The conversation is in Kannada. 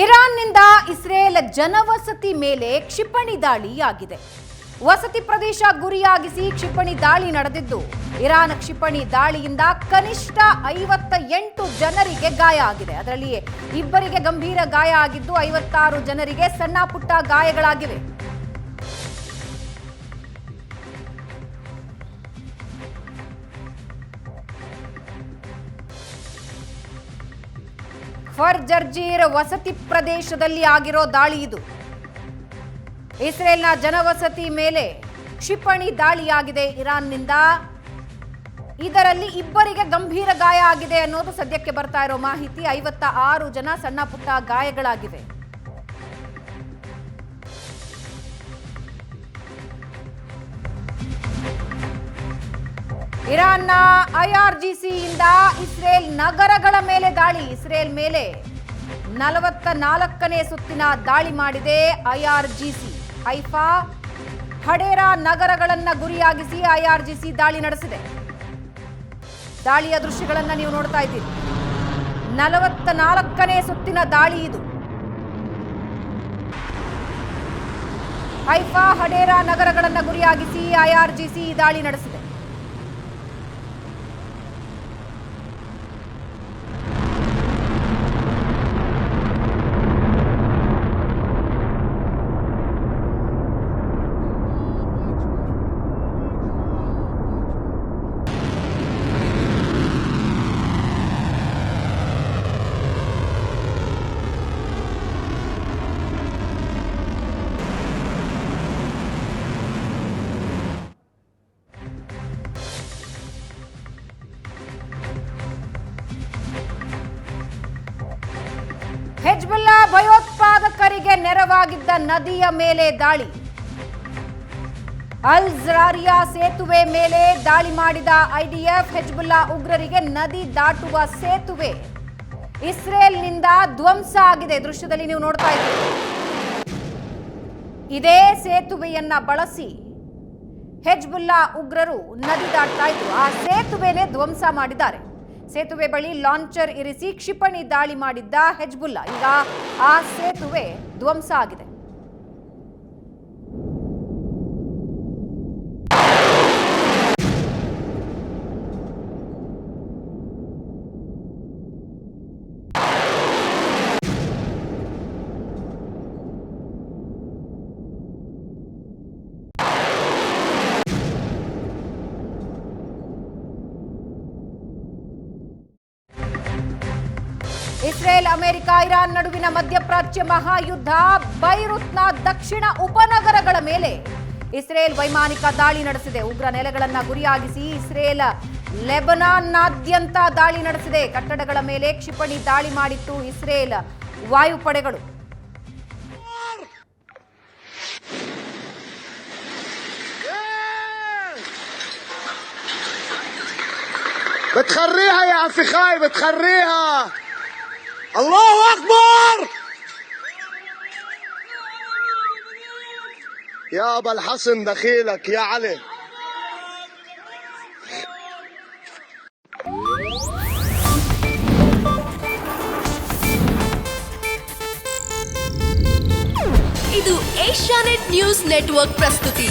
ಇರಾನ್ನಿಂದ ಇಸ್ರೇಲ್ ಜನವಸತಿ ಮೇಲೆ ಕ್ಷಿಪಣಿ ದಾಳಿಯಾಗಿದೆ. ವಸತಿ ಪ್ರದೇಶ ಗುರಿಯಾಗಿಸಿ ಕ್ಷಿಪಣಿ ದಾಳಿ ನಡೆದಿದ್ದು, ಇರಾನ್ ಕ್ಷಿಪಣಿ ದಾಳಿಯಿಂದ ಕನಿಷ್ಠ 58 ಜನರಿಗೆ ಗಾಯ ಆಗಿದೆ. ಅದರಲ್ಲಿ ಇಬ್ಬರಿಗೆ ಗಂಭೀರ ಗಾಯ ಆಗಿದ್ದು 56 ಜನರಿಗೆ ಸಣ್ಣ ಪುಟ್ಟ ಗಾಯಗಳಾಗಿವೆ. ಫರ್ ಜರ್ಜೀರ್ ವಸತಿ ಪ್ರದೇಶದಲ್ಲಿ ಆಗಿರೋ ದಾಳಿ ಇದು. ಇಸ್ರೇಲ್ನ ಜನವಸತಿ ಮೇಲೆ ಕ್ಷಿಪಣಿ ದಾಳಿಯಾಗಿದೆ ಇರಾನ್ನಿಂದ. ಇದರಲ್ಲಿ ಇಬ್ಬರಿಗೆ ಗಂಭೀರ ಗಾಯ ಆಗಿದೆ ಅನ್ನೋದು ಸದ್ಯಕ್ಕೆ ಬರ್ತಾ ಇರೋ ಮಾಹಿತಿ. 56 ಜನ ಸಣ್ಣ ಪುಟ್ಟ ಗಾಯಗಳಾಗಿವೆ. ಇರಾನ್ನ ಐಆರ್ಜಿಸಿಯಿಂದ ಇಸ್ರೇಲ್ ನಗರಗಳ ಮೇಲೆ ದಾಳಿ. ಇಸ್ರೇಲ್ ಮೇಲೆ 44ನೇ ಸುತ್ತಿನ ದಾಳಿ ಮಾಡಿದೆ ಐಆರ್ಜಿಸಿ. ಹೈಫಾ, ಹಡೇರಾ ನಗರಗಳನ್ನ ಗುರಿಯಾಗಿಸಿ ಐಆರ್ಜಿಸಿ ದಾಳಿ ನಡೆಸಿದೆ. ದಾಳಿಯ ದೃಶ್ಯಗಳನ್ನ ನೀವು ನೋಡ್ತಾ ಇದ್ದೀರಿ. 44ನೇ ಸುತ್ತಿನ ದಾಳಿ ಇದು. ಹೈಫಾ, ಹಡೇರಾ ನಗರಗಳನ್ನ ಗುರಿಯಾಗಿಸಿ ಐಆರ್ಜಿಸಿ ದಾಳಿ ನಡೆಸಿದೆ. ಹೆಜ್ಬುಲ್ಲಾ ಭಯೋತ್ಪಾದಕರಿಗೆ ನೆರವಾಗಿದ್ದ ನದಿಯ ಮೇಲೆ ದಾಳಿ. ಅಲ್ ಜರಾರಿಯಾ ಸೇತುವೆ ಮೇಲೆ ದಾಳಿ ಮಾಡಿದ ಐಡಿಎಫ್. ಹೆಜ್ಬುಲ್ಲಾ ಉಗ್ರರಿಗೆ ನದಿ ದಾಟುವ ಸೇತುವೆ ಇಸ್ರೇಲ್ನಿಂದ ಧ್ವಂಸ ಆಗಿದೆ. ದೃಶ್ಯದಲ್ಲಿ ನೀವು ನೋಡ್ತಾ ಇದ್ದೀರಿ. ಇದೇ ಸೇತುವೆಯನ್ನ ಬಳಸಿ ಹೆಜ್ಬುಲ್ಲಾ ಉಗ್ರರು ನದಿ ದಾಟ್ತಾ ಇದ್ರು. ಆ ಸೇತುವೆನೇ ಧ್ವಂಸ ಮಾಡಿದ್ದಾರೆ. ಸೇತುವೆ ಬಳಿ ಲಾಂಚರ್ ಇರಿಸಿ ಕ್ಷಿಪಣಿ ದಾಳಿ ಮಾಡಿದ್ದ ಹೆಜ್ಬುಲ್ಲಾ ಈಗ ಆ ಸೇತುವೆ ಧ್ವಂಸ ಆಗಿದೆ. ಇಸ್ರೇಲ್, ಅಮೆರಿಕ, ಇರಾನ್ ನಡುವಿನ ಮಧ್ಯಪ್ರಾಚ್ಯ ಮಹಾಯುದ್ಧ. ಬೈರುತ್ನ ದಕ್ಷಿಣ ಉಪನಗರಗಳ ಮೇಲೆ ಇಸ್ರೇಲ್ ವೈಮಾನಿಕ ದಾಳಿ ನಡೆಸಿದೆ. ಉಗ್ರ ನೆಲೆಗಳನ್ನ ಗುರಿಯಾಗಿಸಿ ಇಸ್ರೇಲ್ ಲೆಬನಾನ್ನಾದ್ಯಂತ ದಾಳಿ ನಡೆಸಿದೆ. ಕಟ್ಟಡಗಳ ಮೇಲೆ ಕ್ಷಿಪಣಿ ದಾಳಿ ಮಾಡಿತ್ತು ಇಸ್ರೇಲ್ ವಾಯುಪಡೆಗಳು. بتخريها يا عفخاي بتخريها. الله أكبر يا أبا الحسن دخيلك يا علي. ಇದು ಏಷ್ಯಾನೆಟ್ ನ್ಯೂಸ್ ನೆಟ್ವರ್ಕ್ ಪ್ರಸ್ತುತಿ.